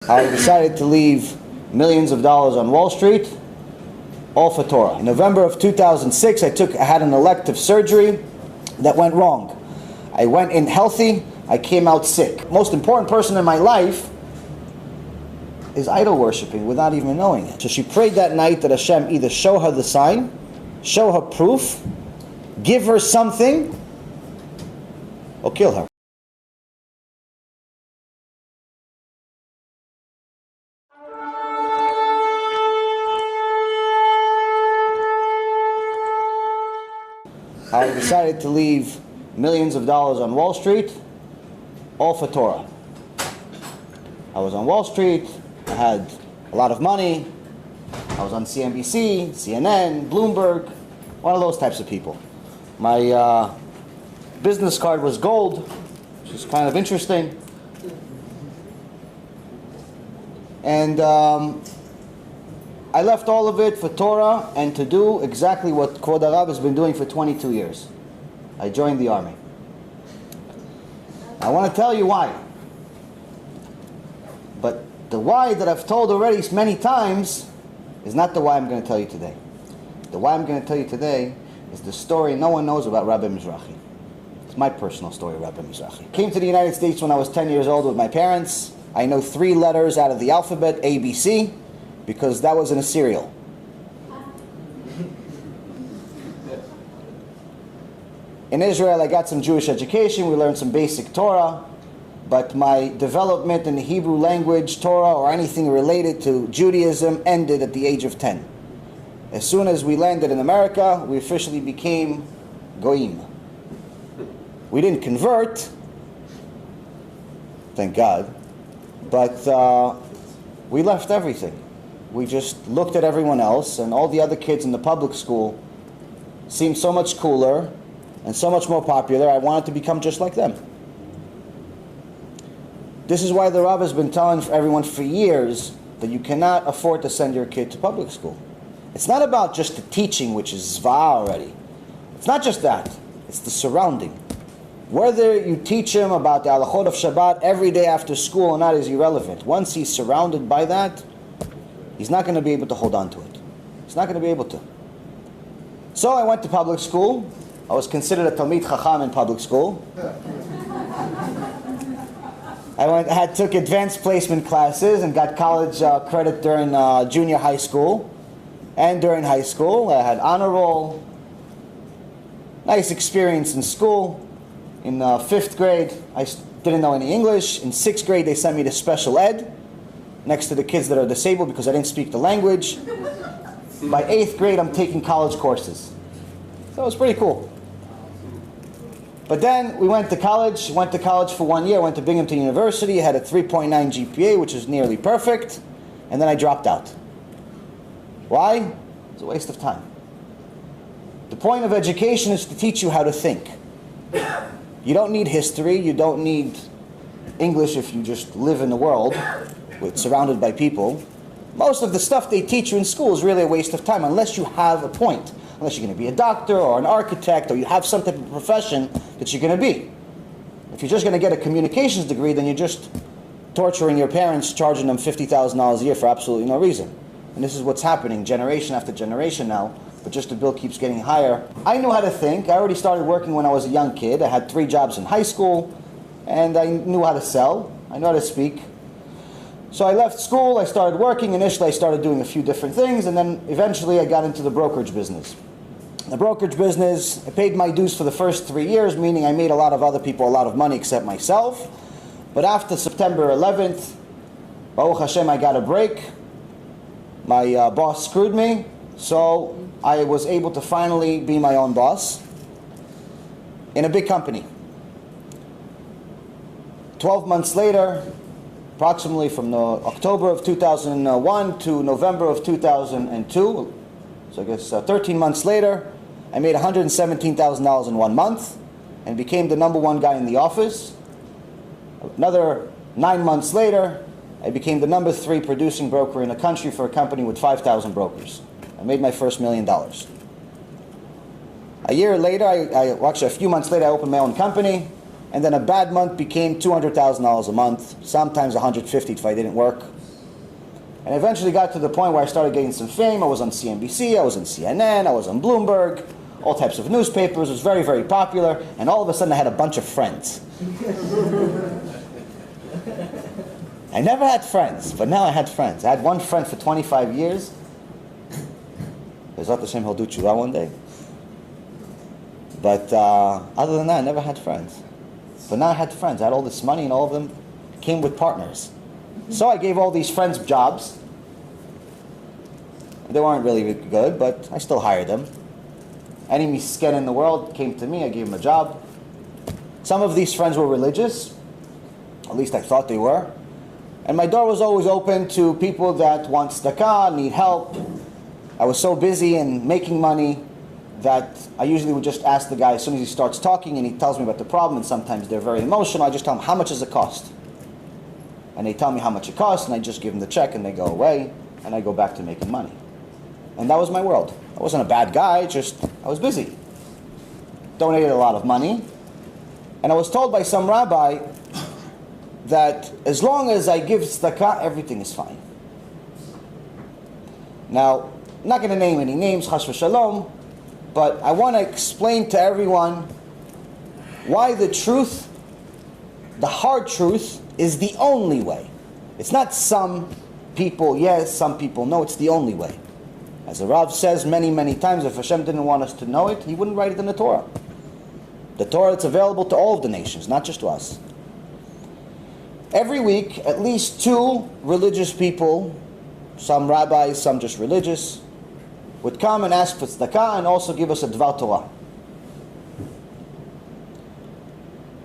I decided to leave millions of dollars on Wall Street, all for Torah. In November of 2006, I had an elective surgery that went wrong. I went in healthy, I came out sick. Most important person in my life is idol worshiping without even knowing it. So she prayed that night that HaShem either show her the sign, show her proof, give her something, or kill her. I decided to leave millions of dollars on Wall Street, all for Torah. I was on Wall Street, I had a lot of money, I was on CNBC, CNN, Bloomberg, one of those types of people. My business card was gold, which is kind of interesting. And I left all of it for Torah and to do exactly what Kvod Harav has been doing for 22 years. I joined the army. I want to tell you why. But the why that I've told already many times is not the why I'm going to tell you today. The why I'm going to tell you today is the story no one knows about Rabbi Mizrahi. It's my personal story, Rabbi Mizrahi. Came to the United States when I was 10 years old with my parents. I know 3 letters out of the alphabet, A, B, C, because that was in a cereal. In Israel, I got some Jewish education. We learned some basic Torah. But my development in the Hebrew language, Torah, or anything related to Judaism ended at the age of 10. As soon as we landed in America, we officially became Goyim. We didn't convert, thank God, but we left everything. We just looked at everyone else, and all the other kids in the public school seemed so much cooler and so much more popular. I wanted to become just like them. This is why the Rav has been telling everyone for years that you cannot afford to send your kid to public school. It's not about just the teaching, which is zva already. It's not just that. It's the surrounding. Whether you teach him about the halachot of Shabbat every day after school or not is irrelevant. Once he's surrounded by that, he's not going to be able to hold on to it. He's not going to be able to. So I went to public school. I was considered a Talmid Chacham in public school. I took advanced placement classes and got college credit during junior high school. And during high school, I had honor roll. Nice experience in school. In 5th grade, I didn't know any English. In 6th grade, they sent me to special ed, next to the kids that are disabled because I didn't speak the language. By 8th grade, I'm taking college courses. So it was pretty cool. But then we went to college for 1 year, went to Binghamton University, had a 3.9 GPA, which is nearly perfect, and then I dropped out. Why? It was a waste of time. The point of education is to teach you how to think. You don't need history, you don't need English if you just live in the world, surrounded by people. Most of the stuff they teach you in school is really a waste of time, unless you have a point. Unless you're going to be a doctor or an architect or you have some type of profession that you're going to be. If you're just going to get a communications degree, then you're just torturing your parents, charging them $50,000 a year for absolutely no reason. And this is what's happening generation after generation now, but just the bill keeps getting higher. I knew how to think. I already started working when I was a young kid. I had 3 jobs in high school, and I knew how to sell. I knew how to speak. So I left school, I started working. Initially I started doing a few different things, and then eventually I got into the brokerage business. The brokerage business, I paid my dues for the first 3 years, meaning I made a lot of other people a lot of money except myself. But after September 11th, Baruch Hashem, I got a break. My boss screwed me, so I was able to finally be my own boss in a big company. 12 months later, approximately from October of 2001 to November of 2002, so I guess 13 months later, I made $117,000 in 1 month and became the #1 guy in the office. Another 9 months later, I became the #3 producing broker in the country for a company with 5,000 brokers. I made my first $1 million. A year later, actually a few months later, I opened my own company, and then a bad month became $200,000 a month, sometimes $150,000 if I didn't work. And eventually got to the point where I started getting some fame. I was on CNBC, I was on CNN, I was on Bloomberg, all types of newspapers. It was very, very popular. And all of a sudden I had a bunch of friends. I never had friends, but now I had friends. I had one friend for 25 years. Bezrat Hashem, he'll do tshuva one day. But other than that, I never had friends. But now I had friends. I had all this money, and all of them came with partners. So I gave all these friends jobs. They weren't really good, but I still hired them. Any misken in the world came to me, I gave them a job. Some of these friends were religious. At least I thought they were. And my door was always open to people that want tzedakah, need help. I was so busy in making money that I usually would just ask the guy as soon as he starts talking and he tells me about the problem, and sometimes they're very emotional, I just tell them, how much does it cost? And they tell me how much it costs, and I just give them the check and they go away, and I go back to making money. And that was my world. I wasn't a bad guy, just I was busy. Donated a lot of money. And I was told by some rabbi that as long as I give tzedakah, everything is fine. Now, I'm not going to name any names, chas v'shalom, but I want to explain to everyone why the truth, the hard truth, is the only way. It's not some people yes, some people no, it's the only way. As the Rav says many, many times, if Hashem didn't want us to know it, He wouldn't write it in the Torah. The Torah, it's available to all of the nations, not just to us. Every week, at least 2 religious people, some rabbis, some just religious, would come and ask for tzedakah and also give us a dvar Torah.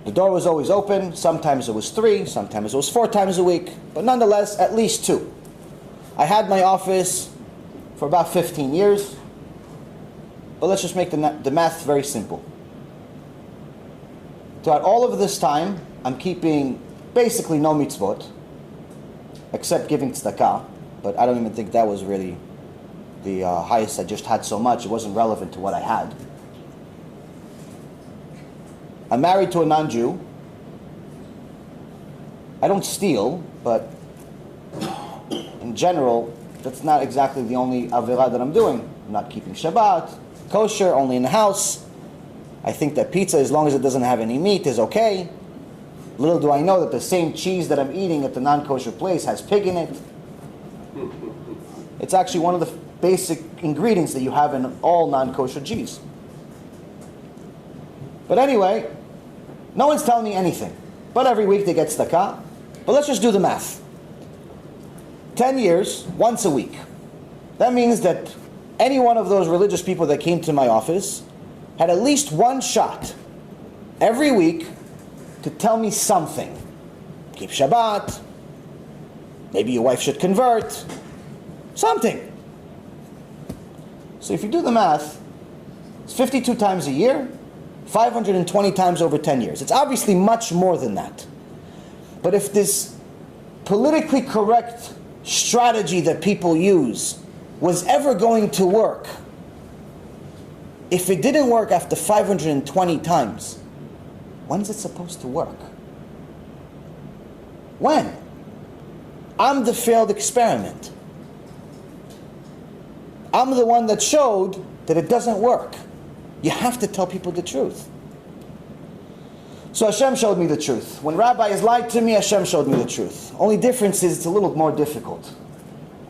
The door was always open. Sometimes it was 3, sometimes it was 4 times a week, but nonetheless, at least 2. I had my office for about 15 years, but let's just make the math very simple. Throughout all of this time, I'm keeping basically no mitzvot, except giving tzedakah, but I don't even think that was really the highest. I just had so much, it wasn't relevant to what I had. I'm married to a non-Jew. I don't steal, but in general, that's not exactly the only avirah that I'm doing. I'm not keeping Shabbat, kosher, only in the house. I think that pizza, as long as it doesn't have any meat, is okay. Little do I know that the same cheese that I'm eating at the non-kosher place has pig in it. It's actually one of the basic ingredients that you have in all non-kosher cheese. But anyway, no one's telling me anything. But every week they get tzedakah. But let's just do the math. 10 years, once a week. That means that any one of those religious people that came to my office had at least one shot every week to tell me something. Keep Shabbat. Maybe your wife should convert. Something. So if you do the math, it's 52 times a year, 520 times over 10 years. It's obviously much more than that. But if this politically correct strategy that people use was ever going to work, if it didn't work after 520 times, when is it supposed to work? When? I'm the failed experiment. I'm the one that showed that it doesn't work. You have to tell people the truth. So Hashem showed me the truth. When rabbis lied to me, Hashem showed me the truth. Only difference is it's a little more difficult.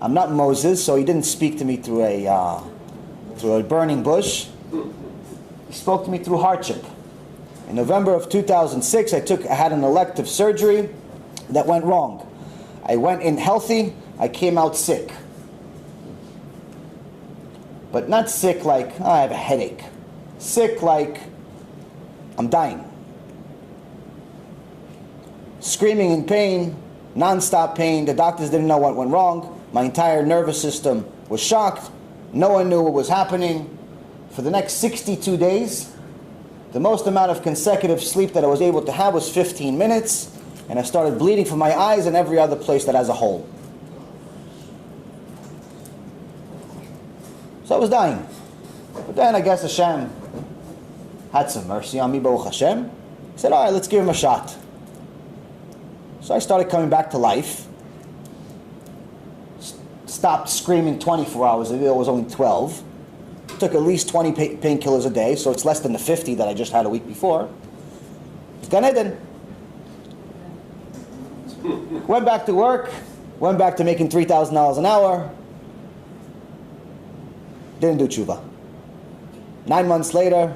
I'm not Moses, so he didn't speak to me through a burning bush. He spoke to me through hardship. In November of 2006, I had an elective surgery that went wrong. I went in healthy, I came out sick. But not sick like, I have a headache. Sick like, I'm dying. Screaming in pain, non-stop pain. The doctors didn't know what went wrong. My entire nervous system was shocked. No one knew what was happening. For the next 62 days, the most amount of consecutive sleep that I was able to have was 15 minutes, and I started bleeding from my eyes and every other place that has a hole. So I was dying. But then I guess Hashem had some mercy on me, Baruch Hashem. He said, all right, let's give him a shot. So I started coming back to life. stopped screaming 24 hours a day. It was only 12. Took at least 20 painkillers a day, so it's less than the 50 that I just had a week before. It's Gan Eden. Went back to work. Went back to making $3,000 an hour. Didn't do tshuva. 9 months later,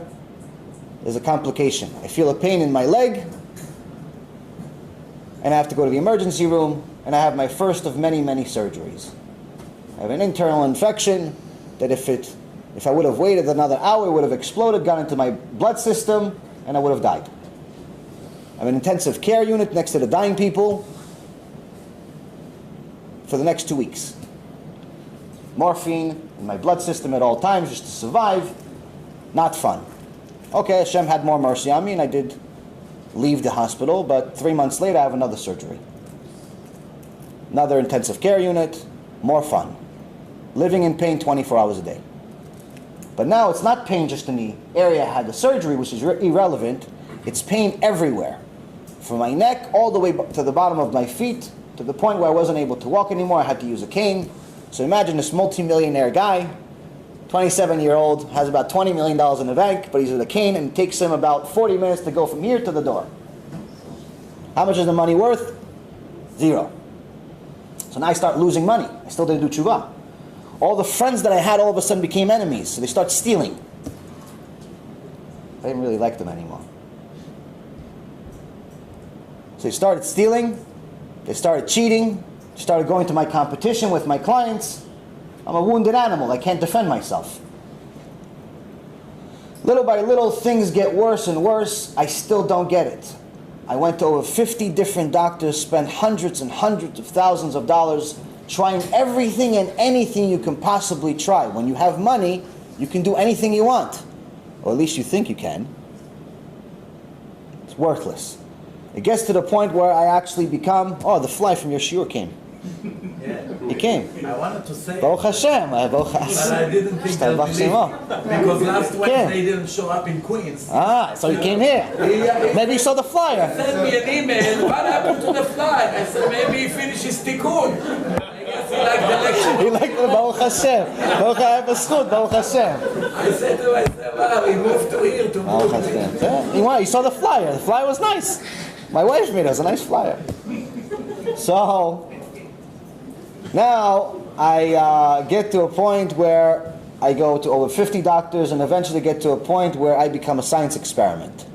there's a complication. I feel a pain in my leg, and I have to go to the emergency room, and I have my first of many, many surgeries. I have an internal infection that if I would have waited another hour, it would have exploded, gone into my blood system, and I would have died. I'm in an intensive care unit next to the dying people for the next 2 weeks. Morphine in my blood system at all times just to survive. Not fun. Okay, Hashem had more mercy on me, and I did leave the hospital, but 3 months later I have another surgery. Another intensive care unit, more fun. Living in pain 24 hours a day. But now it's not pain just in the area I had the surgery, which is irrelevant. It's pain everywhere. From my neck all the way to the bottom of my feet, to the point where I wasn't able to walk anymore. I had to use a cane. So imagine this multi-millionaire guy, 27-year-old, has about $20 million in the bank, but he's with a cane, and it takes him about 40 minutes to go from here to the door. How much is the money worth? 0. So now I start losing money. I still didn't do tshuva. All the friends that I had all of a sudden became enemies, so they start stealing. I didn't really like them anymore. So they started stealing, they started cheating, started going to my competition with my clients. I'm a wounded animal, I can't defend myself. Little by little, things get worse and worse. I still don't get it. I went to over 50 different doctors, spent hundreds and hundreds of thousands of dollars trying everything and anything you can possibly try. When you have money, you can do anything you want. Or at least you think you can. It's worthless. It gets to the point where I actually become, oh, the fly from your shiur came. Yeah. He came. I wanted to say, Baruch Hashem. Baruch but I didn't think they'll believe because last Wednesday they didn't show up in Queens. Ah, so he came here. Maybe he saw the flyer. He sent me an email, what happened to the fly? I said, maybe he finished his tikkun. I guess he liked the lecture. He liked the Baruch Hashem. Baruch Hashem. Baruch Hashem. I said to myself, wow, he moved to here to Baruch move. Hashem. He saw the flyer. The flyer was nice. My wife made us a nice flyer. So now I get to a point where I go to over 50 doctors and eventually get to a point where I become a science experiment.